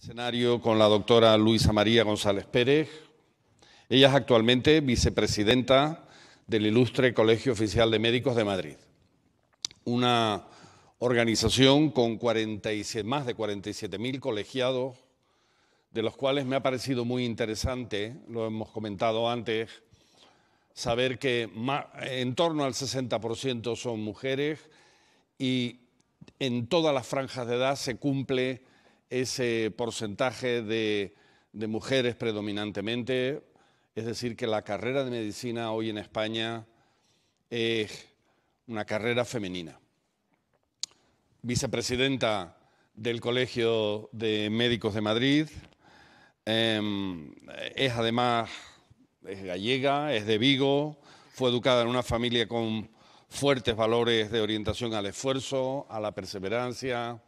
Escenario con la doctora Luisa María González Pérez. Ella es actualmente vicepresidenta del Ilustre Colegio Oficial de Médicos de Madrid, una organización con más de 47.000 colegiados, de los cuales me ha parecido muy interesante, lo hemos comentado antes, saber que en torno al 60% son mujeres y en todas las franjas de edad se cumple ese porcentaje de mujeres predominantemente, es decir, que la carrera de medicina hoy en España es una carrera femenina. Vicepresidenta del Colegio de Médicos de Madrid, es además gallega, es de Vigo, fue educada en una familia con fuertes valores de orientación al esfuerzo, a la perseverancia,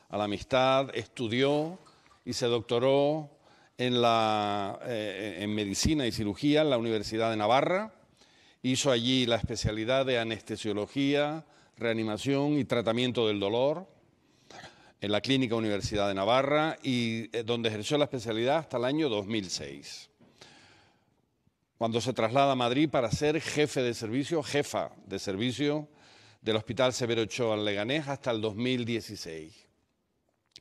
a la amistad, estudió y se doctoró en medicina y cirugía en la Universidad de Navarra, hizo allí la especialidad de anestesiología, reanimación y tratamiento del dolor en la Clínica Universidad de Navarra y donde ejerció la especialidad hasta el año 2006. Cuando se traslada a Madrid para ser jefa de servicio del Hospital Severo Ochoa en Leganés hasta el 2016.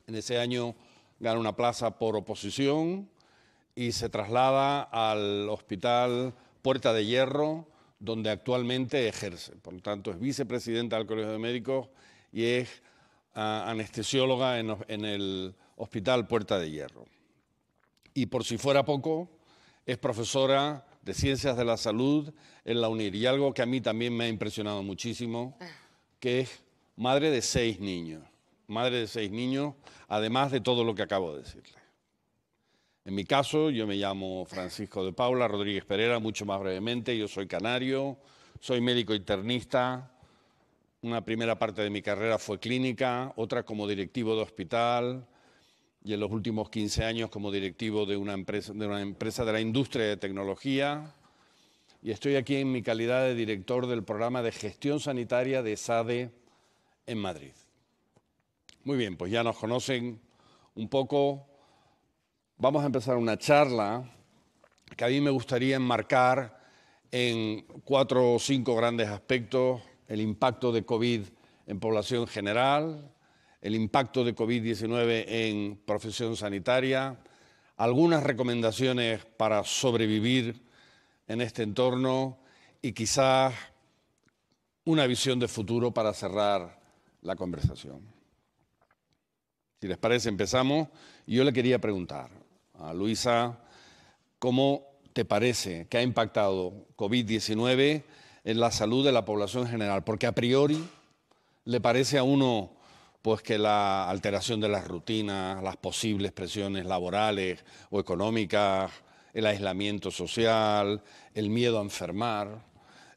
En ese año gana una plaza por oposición y se traslada al Hospital Puerta de Hierro, donde actualmente ejerce. Por lo tanto, es vicepresidenta del Colegio de Médicos y es anestesióloga en el Hospital Puerta de Hierro. Y por si fuera poco, es profesora de Ciencias de la Salud en la UNIR. Y algo que a mí también me ha impresionado muchísimo, que es madre de 6 niños. Madre de 6 niños, además de todo lo que acabo de decirle. En mi caso, yo me llamo Francisco de Paula Rodríguez Pereira, mucho más brevemente, yo soy canario, soy médico internista. Una primera parte de mi carrera fue clínica, otra como directivo de hospital y en los últimos 15 años como directivo de una empresa de la industria de tecnología. Y estoy aquí en mi calidad de director del programa de gestión sanitaria de SADE en Madrid. Muy bien, pues ya nos conocen un poco. Vamos a empezar una charla que a mí me gustaría enmarcar en 4 o 5 grandes aspectos: el impacto de COVID en población general, el impacto de COVID-19 en profesión sanitaria, algunas recomendaciones para sobrevivir en este entorno y quizás una visión de futuro para cerrar la conversación. Si les parece, empezamos. Y yo le quería preguntar a Luisa, ¿cómo te parece que ha impactado COVID-19 en la salud de la población general? Porque a priori le parece a uno pues que la alteración de las rutinas, las posibles presiones laborales o económicas, el aislamiento social, el miedo a enfermar,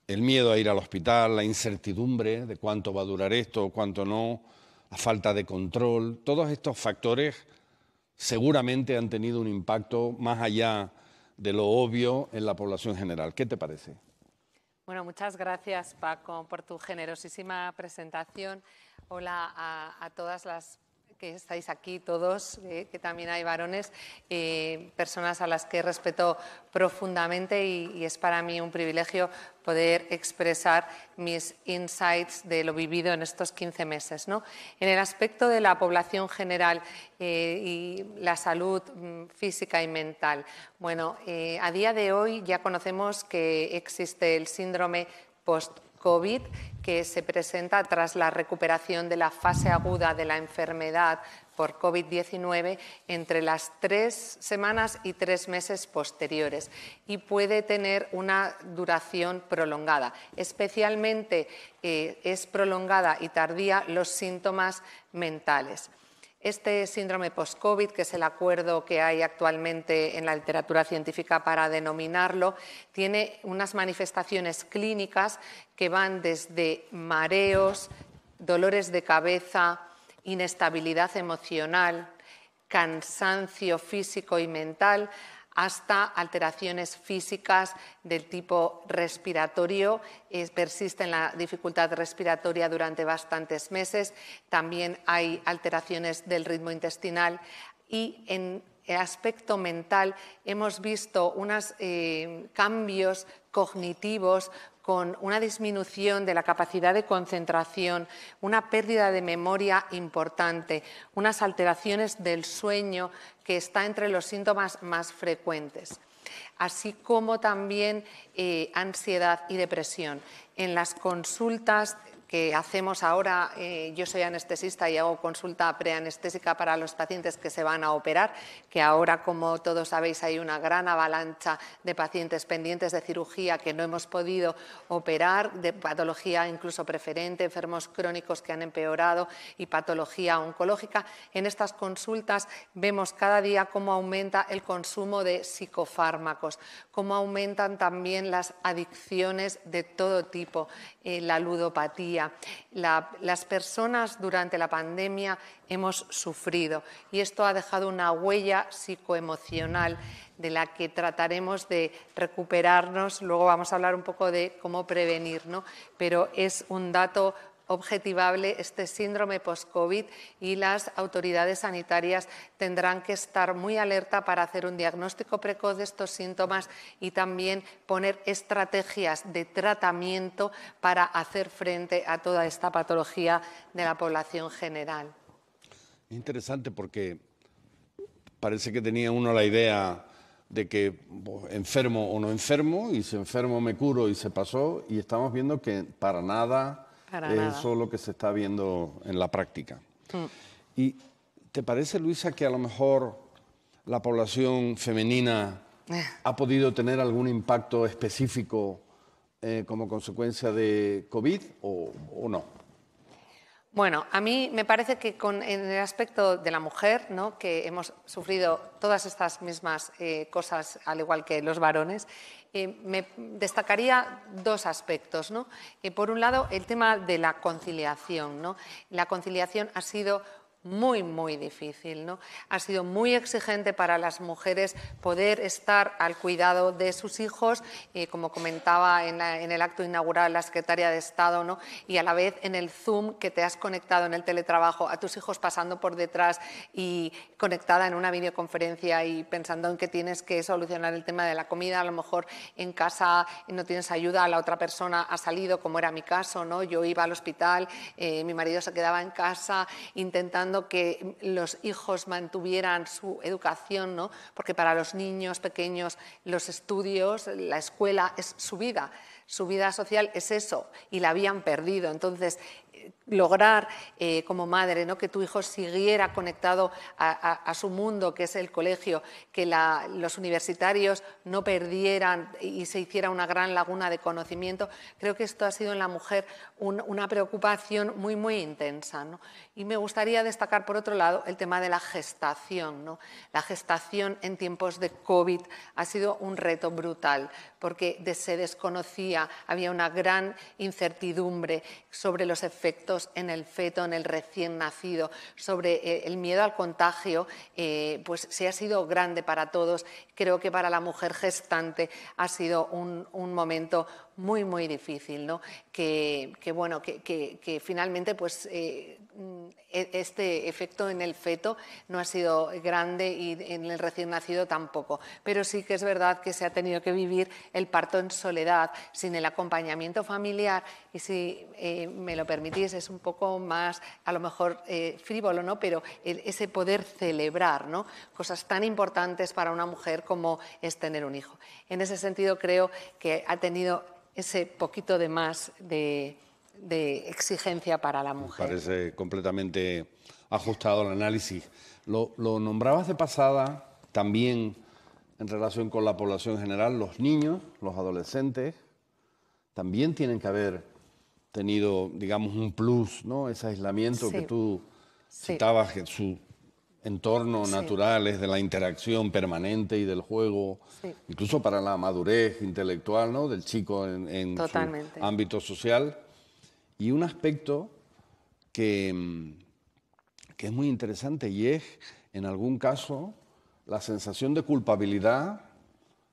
el miedo a ir al hospital, la incertidumbre de cuánto va a durar esto o cuánto no, la falta de control, todos estos factores seguramente han tenido un impacto más allá de lo obvio en la población general. ¿Qué te parece? Bueno, muchas gracias, Paco, por tu generosísima presentación. Hola a todas las que estáis aquí, todos, que también hay varones, personas a las que respeto profundamente y es para mí un privilegio poder expresar mis insights de lo vivido en estos 15 meses, ¿no? En el aspecto de la población general y la salud física y mental, bueno, a día de hoy ya conocemos que existe el síndrome post-COVID, que se presenta tras la recuperación de la fase aguda de la enfermedad por COVID-19 entre las 3 semanas y 3 meses posteriores y puede tener una duración prolongada. Especialmente es prolongada y tardía los síntomas mentales. Este síndrome post-COVID, que es el acuerdo que hay actualmente en la literatura científica para denominarlo, tiene unas manifestaciones clínicas que van desde mareos, dolores de cabeza, inestabilidad emocional, cansancio físico y mental, hasta alteraciones físicas del tipo respiratorio, persiste en la dificultad respiratoria durante bastantes meses, también hay alteraciones del ritmo intestinal y en el aspecto mental hemos visto unos cambios cognitivos con una disminución de la capacidad de concentración, una pérdida de memoria importante, unas alteraciones del sueño que está entre los síntomas más frecuentes, así como también ansiedad y depresión. En las consultas que hacemos ahora, yo soy anestesista y hago consulta preanestésica para los pacientes que se van a operar, que ahora, como todos sabéis, hay una gran avalancha de pacientes pendientes de cirugía que no hemos podido operar, de patología incluso preferente, enfermos crónicos que han empeorado y patología oncológica. En estas consultas vemos cada día cómo aumenta el consumo de psicofármacos, cómo aumentan también las adicciones de todo tipo, la ludopatía. Las personas durante la pandemia hemos sufrido y esto ha dejado una huella psicoemocional de la que trataremos de recuperarnos. Luego vamos a hablar un poco de cómo prevenir, ¿no? Pero es un dato objetivable este síndrome post-COVID y las autoridades sanitarias tendrán que estar muy alerta para hacer un diagnóstico precoz de estos síntomas y también poner estrategias de tratamiento para hacer frente a toda esta patología de la población general. Es interesante porque parece que tenía uno la idea de que enfermo o no enfermo, y si enfermo me curo y se pasó, y estamos viendo que para nada es eso lo que se está viendo en la práctica. ¿Y te parece, Luisa, que a lo mejor la población femenina ha podido tener algún impacto específico como consecuencia de COVID o no? Bueno, a mí me parece que en el aspecto de la mujer, ¿no?, que hemos sufrido todas estas mismas cosas, al igual que los varones, me destacaría dos aspectos, ¿no? Por un lado, el tema de la conciliación, ¿no? La conciliación ha sido muy difícil, ¿no? Ha sido muy exigente para las mujeres poder estar al cuidado de sus hijos, como comentaba en el acto inaugural la secretaria de Estado, ¿no?, y a la vez en el Zoom que te has conectado en el teletrabajo a tus hijos pasando por detrás y conectada en una videoconferencia y pensando en que tienes que solucionar el tema de la comida, a lo mejor en casa no tienes ayuda, la otra persona ha salido, como era mi caso, ¿no? Yo iba al hospital, mi marido se quedaba en casa intentando que los hijos mantuvieran su educación, ¿no? Porque para los niños pequeños los estudios, la escuela es su vida social es eso, y la habían perdido. Entonces, lograr como madre, ¿no?, que tu hijo siguiera conectado a su mundo, que es el colegio, que los universitarios no perdieran y se hiciera una gran laguna de conocimiento, creo que esto ha sido en la mujer una preocupación muy intensa, ¿no? Y me gustaría destacar, por otro lado, el tema de la gestación, ¿no? La gestación en tiempos de COVID ha sido un reto brutal, porque se desconocía, había una gran incertidumbre sobre los efectos en el feto, en el recién nacido, sobre el miedo al contagio, pues sí ha sido grande para todos. Creo que para la mujer gestante ha sido un momento muy difícil, ¿no? Que finalmente pues este efecto en el feto no ha sido grande y en el recién nacido tampoco, pero sí que es verdad que se ha tenido que vivir el parto en soledad, sin el acompañamiento familiar, y si me lo permitís es un poco más a lo mejor frívolo, ¿no?, pero ese poder celebrar, ¿no?, cosas tan importantes para una mujer como es tener un hijo. En ese sentido creo que ha tenido ese poquito de más de exigencia para la mujer. Parece completamente ajustado al análisis. Lo nombrabas de pasada también en relación con la población general. Los niños, los adolescentes, también tienen que haber tenido, digamos, un plus, ¿no? Ese aislamiento que tú citabas, que su entorno natural es de la interacción permanente y del juego, incluso para la madurez intelectual, ¿no?, del chico en su ámbito social. Y un aspecto que es muy interesante, y es, en algún caso, la sensación de culpabilidad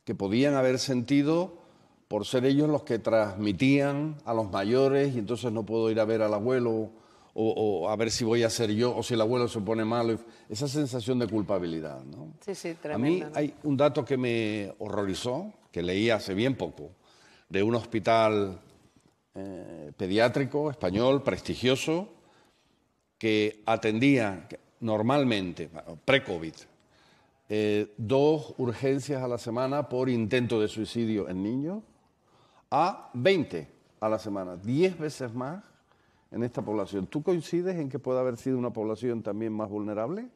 que podían haber sentido por ser ellos los que transmitían a los mayores, y entonces no puedo ir a ver al abuelo o a ver si voy a ser yo, o si el abuelo se pone malo. Esa sensación de culpabilidad, ¿no? Sí, sí, A mí tremendo, ¿no? hay un dato que me horrorizó, que leí hace bien poco, de un hospital pediátrico español prestigioso que atendía normalmente, pre-COVID, 2 urgencias a la semana por intento de suicidio en niños, a 20 a la semana, 10 veces más en esta población. ¿Tú coincides en que puede haber sido una población también más vulnerable?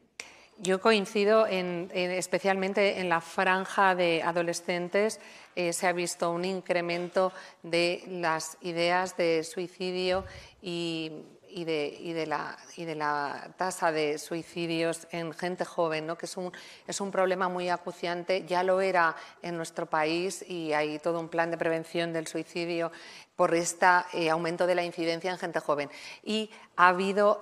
Yo coincido especialmente en la franja de adolescentes. Se ha visto un incremento de las ideas de suicidio y de la tasa de suicidios en gente joven, ¿no? Que es un problema muy acuciante. Ya lo era en nuestro país y hay todo un plan de prevención del suicidio por este aumento de la incidencia en gente joven. Y ha habido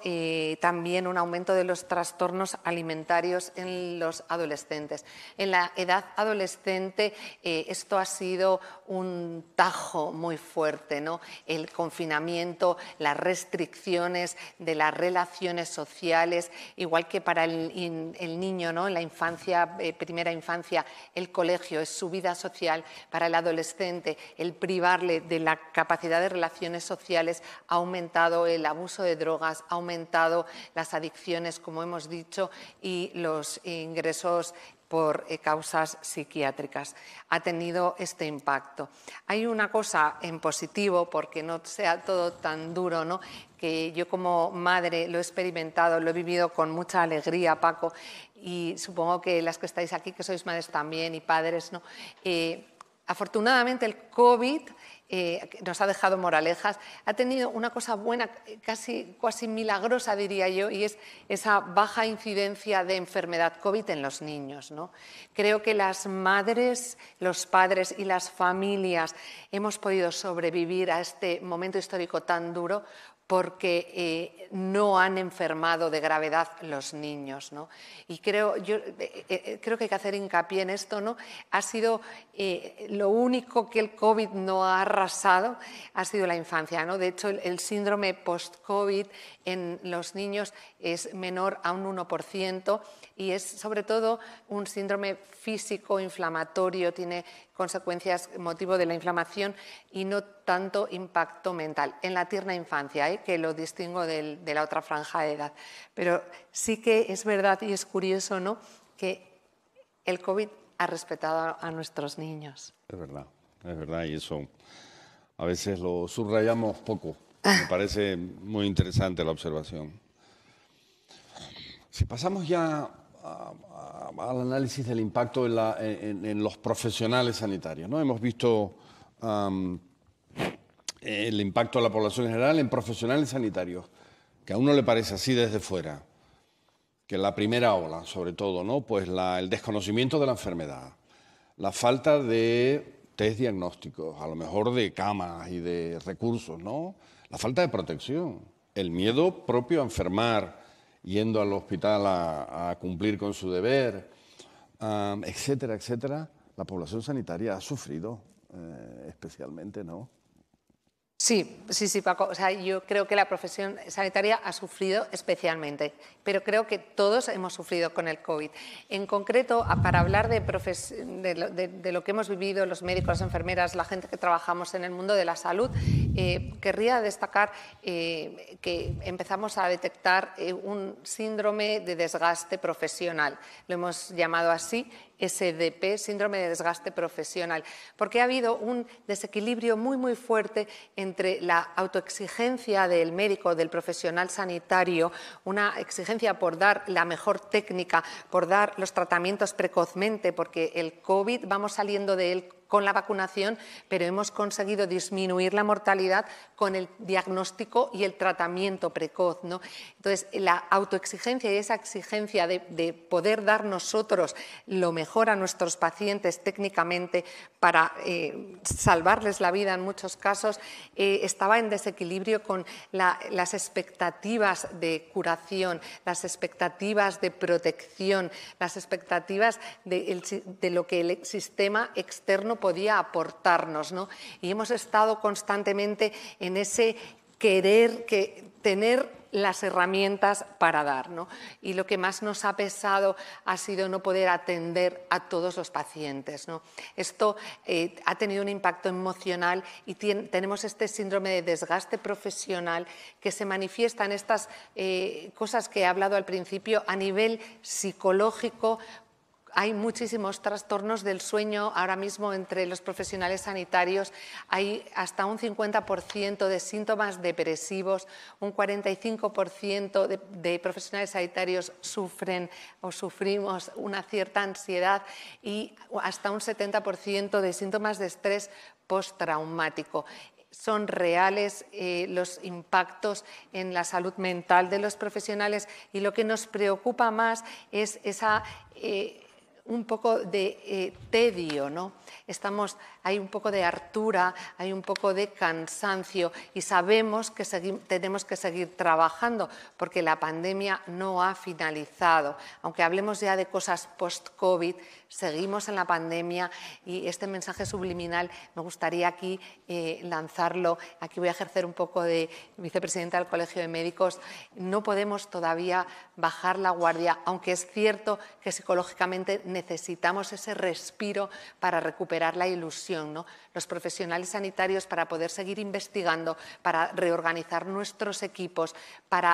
también un aumento de los trastornos alimentarios en los adolescentes. En la edad adolescente esto ha sido un tajo muy fuerte, ¿no? El confinamiento, las restricciones de las relaciones sociales, igual que para el niño, ¿no? En la infancia, primera infancia, el colegio es su vida social. Para el adolescente, el privarle de la capacidad de relaciones sociales, ha aumentado el abuso de drogas, ha aumentado las adicciones, como hemos dicho, y los ingresos por causas psiquiátricas. Ha tenido este impacto. Hay una cosa en positivo, porque no sea todo tan duro, ¿no? Que yo como madre lo he experimentado, lo he vivido con mucha alegría, Paco, y supongo que las que estáis aquí, que sois madres también y padres, ¿no? Afortunadamente el COVID nos ha dejado moralejas, ha tenido una cosa buena, casi milagrosa diría yo, y es esa baja incidencia de enfermedad COVID en los niños, ¿no? Creo que las madres, los padres y las familias hemos podido sobrevivir a este momento histórico tan duro porque no han enfermado de gravedad los niños, ¿no? Y creo que hay que hacer hincapié en esto, ¿no? Ha sido lo único que el COVID no ha arrasado, ha sido la infancia, ¿no? De hecho, el síndrome post-COVID en los niños es menor a un 1% y es sobre todo un síndrome físico inflamatorio, tiene consecuencias, motivo de la inflamación y no tanto impacto mental en la tierna infancia, que lo distingo de la otra franja de edad. Pero sí que es verdad y es curioso, ¿no?, que el COVID ha respetado a nuestros niños. Es verdad, y eso a veces lo subrayamos poco. Me parece muy interesante la observación. Si pasamos ya al análisis del impacto en los profesionales sanitarios, ¿no? Hemos visto el impacto de la población en general en profesionales sanitarios, que a uno le parece así desde fuera, que la primera ola, sobre todo, ¿no? Pues el desconocimiento de la enfermedad, la falta de test diagnósticos, a lo mejor de camas y de recursos, ¿no? La falta de protección, el miedo propio a enfermar, yendo al hospital a cumplir con su deber, etcétera, etcétera. La población sanitaria ha sufrido especialmente, ¿no? Sí, Paco. O sea, yo creo que la profesión sanitaria ha sufrido especialmente, pero creo que todos hemos sufrido con el COVID. En concreto, para hablar de lo que hemos vivido los médicos, las enfermeras, la gente que trabajamos en el mundo de la salud, querría destacar que empezamos a detectar un síndrome de desgaste profesional. Lo hemos llamado así, SDP, síndrome de desgaste profesional, porque ha habido un desequilibrio muy fuerte entre la autoexigencia del médico, del profesional sanitario, una exigencia por dar la mejor técnica, por dar los tratamientos precozmente, porque el COVID vamos saliendo de él con la vacunación, pero hemos conseguido disminuir la mortalidad con el diagnóstico y el tratamiento precoz, ¿no? Entonces, la autoexigencia y esa exigencia de poder dar nosotros lo mejor a nuestros pacientes técnicamente para salvarles la vida en muchos casos, estaba en desequilibrio con las expectativas de curación, las expectativas de protección, las expectativas de lo que el sistema externo podía aportarnos, ¿no? Y hemos estado constantemente en ese querer tener las herramientas para dar, ¿no? Y lo que más nos ha pesado ha sido no poder atender a todos los pacientes, ¿no? Esto ha tenido un impacto emocional y tenemos este síndrome de desgaste profesional que se manifiesta en estas cosas que he hablado al principio a nivel psicológico. Hay muchísimos trastornos del sueño ahora mismo entre los profesionales sanitarios. Hay hasta un 50% de síntomas depresivos, un 45% de profesionales sanitarios sufren o sufrimos una cierta ansiedad y hasta un 70% de síntomas de estrés postraumático. Son reales los impactos en la salud mental de los profesionales y lo que nos preocupa más es un poco de tedio, ¿no? Hay un poco de hartura, hay un poco de cansancio y sabemos que tenemos que seguir trabajando porque la pandemia no ha finalizado. Aunque hablemos ya de cosas post-COVID, seguimos en la pandemia y este mensaje subliminal me gustaría aquí lanzarlo. Aquí voy a ejercer un poco de vicepresidenta del Colegio de Médicos. No podemos todavía bajar la guardia, aunque es cierto que psicológicamente necesitamos ese respiro para recuperar la ilusión, ¿no? Los profesionales sanitarios para poder seguir investigando, para reorganizar nuestros equipos, para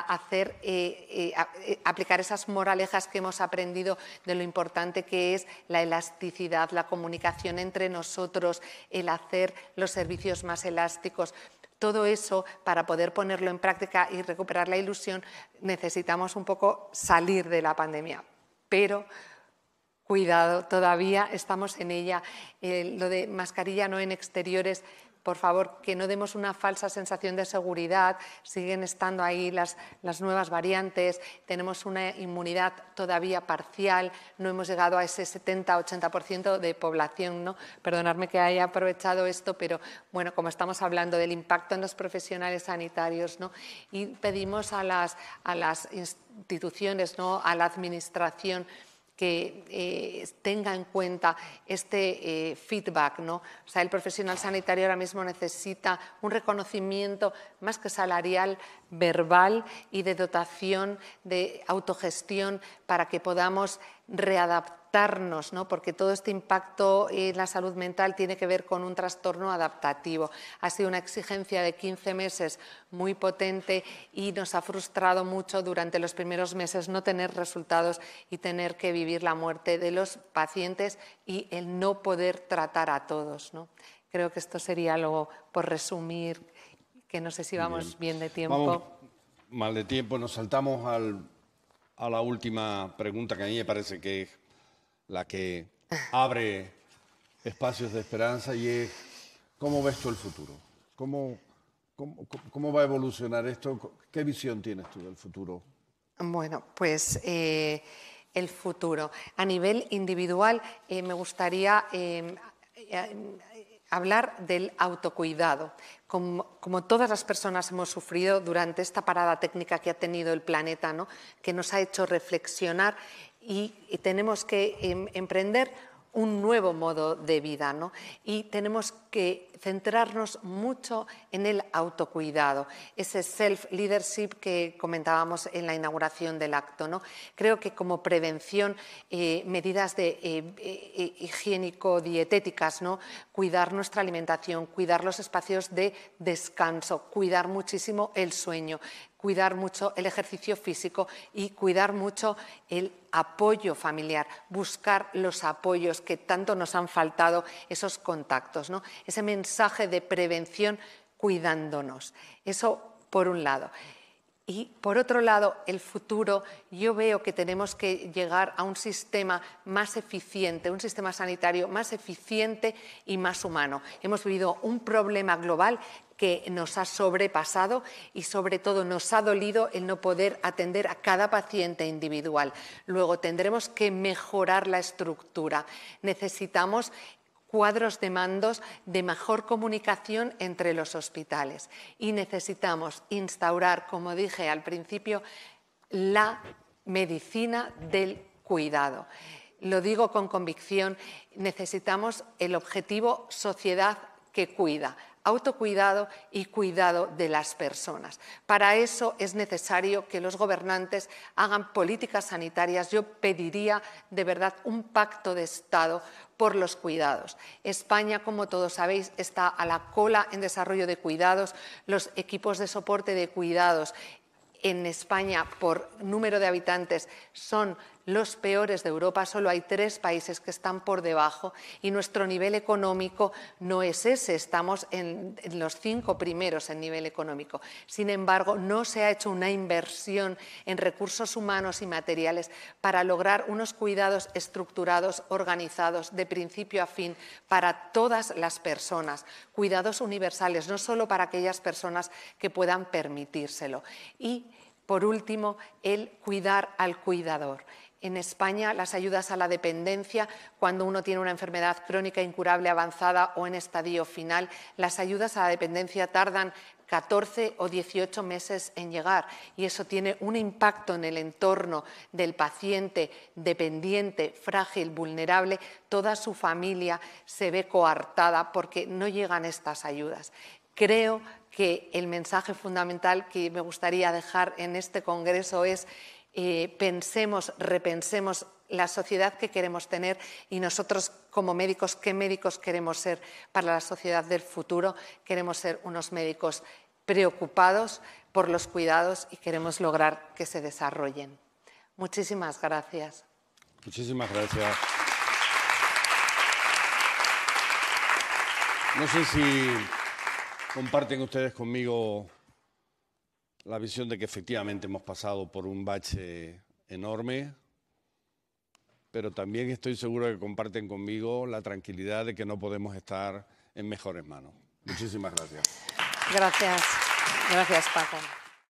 aplicar esas moralejas que hemos aprendido de lo importante que es la elasticidad, la comunicación entre nosotros, el hacer los servicios más elásticos. Todo eso, para poder ponerlo en práctica y recuperar la ilusión, necesitamos un poco salir de la pandemia. Pero cuidado, todavía estamos en ella. Lo de mascarilla no en exteriores, por favor, que no demos una falsa sensación de seguridad. Siguen estando ahí las nuevas variantes, tenemos una inmunidad todavía parcial, no hemos llegado a ese 70-80% de población, ¿no? Perdonadme que haya aprovechado esto, pero bueno, como estamos hablando del impacto en los profesionales sanitarios, ¿no? Y pedimos a las instituciones, ¿no? A la administración, que tenga en cuenta este feedback, ¿no? O sea, el profesional sanitario ahora mismo necesita un reconocimiento más que salarial, verbal y de dotación, de autogestión para que podamos readaptarnos, ¿no? Porque todo este impacto en la salud mental tiene que ver con un trastorno adaptativo. Ha sido una exigencia de 15 meses muy potente y nos ha frustrado mucho durante los primeros meses no tener resultados y tener que vivir la muerte de los pacientes y el no poder tratar a todos, ¿no? Creo que esto sería algo por resumir, que no sé si vamos bien de tiempo. Vamos mal de tiempo, nos saltamos a la última pregunta, que a mí me parece que es la que abre espacios de esperanza, y es: ¿cómo ves tú el futuro? ¿Cómo va a evolucionar esto? ¿Qué visión tienes tú del futuro? Bueno, pues el futuro. A nivel individual me gustaría hablar del autocuidado. Como todas las personas hemos sufrido durante esta parada técnica que ha tenido el planeta, ¿no? Que nos ha hecho reflexionar y tenemos que emprender un nuevo modo de vida, ¿no? Y tenemos que centrarnos mucho en el autocuidado, ese self-leadership que comentábamos en la inauguración del acto, ¿no? Creo que como prevención, medidas higiénico-dietéticas, ¿no? Cuidar nuestra alimentación, cuidar los espacios de descanso, cuidar muchísimo el sueño, cuidar mucho el ejercicio físico y cuidar mucho el apoyo familiar, buscar los apoyos que tanto nos han faltado, esos contactos, ¿no? Ese mensaje de prevención cuidándonos. Eso por un lado. Y por otro lado, el futuro, yo veo que tenemos que llegar a un sistema más eficiente, un sistema sanitario más eficiente y más humano. Hemos vivido un problema global que nos ha sobrepasado y sobre todo nos ha dolido el no poder atender a cada paciente individual. Luego tendremos que mejorar la estructura. Necesitamos cuadros de mandos de mejor comunicación entre los hospitales y necesitamos instaurar, como dije al principio, la medicina del cuidado. Lo digo con convicción, necesitamos el objetivo sociedad que cuida. autocuidado y cuidado de las personas. Para eso es necesario que los gobernantes hagan políticas sanitarias. Yo pediría de verdad un pacto de Estado por los cuidados. España, como todos sabéis, está a la cola en desarrollo de cuidados. Los equipos de soporte de cuidados en España, por número de habitantes, son los peores de Europa. Solo hay 3 países que están por debajo y nuestro nivel económico no es ese. Estamos en los 5 primeros en nivel económico. Sin embargo, no se ha hecho una inversión en recursos humanos y materiales para lograr unos cuidados estructurados, organizados, de principio a fin, para todas las personas. Cuidados universales, no solo para aquellas personas que puedan permitírselo. Y, por último, el cuidar al cuidador. En España, las ayudas a la dependencia, cuando uno tiene una enfermedad crónica incurable avanzada o en estadio final, las ayudas a la dependencia tardan 14 o 18 meses en llegar y eso tiene un impacto en el entorno del paciente dependiente, frágil, vulnerable. Toda su familia se ve coartada porque no llegan estas ayudas. Creo que el mensaje fundamental que me gustaría dejar en este congreso es pensemos, repensemos la sociedad que queremos tener y nosotros como médicos, ¿qué médicos queremos ser para la sociedad del futuro? Queremos ser unos médicos preocupados por los cuidados y queremos lograr que se desarrollen. Muchísimas gracias. Muchísimas gracias. No sé si comparten ustedes conmigo la visión de que efectivamente hemos pasado por un bache enorme, pero también estoy seguro de que comparten conmigo la tranquilidad de que no podemos estar en mejores manos. Muchísimas gracias. Gracias. Gracias, Paco.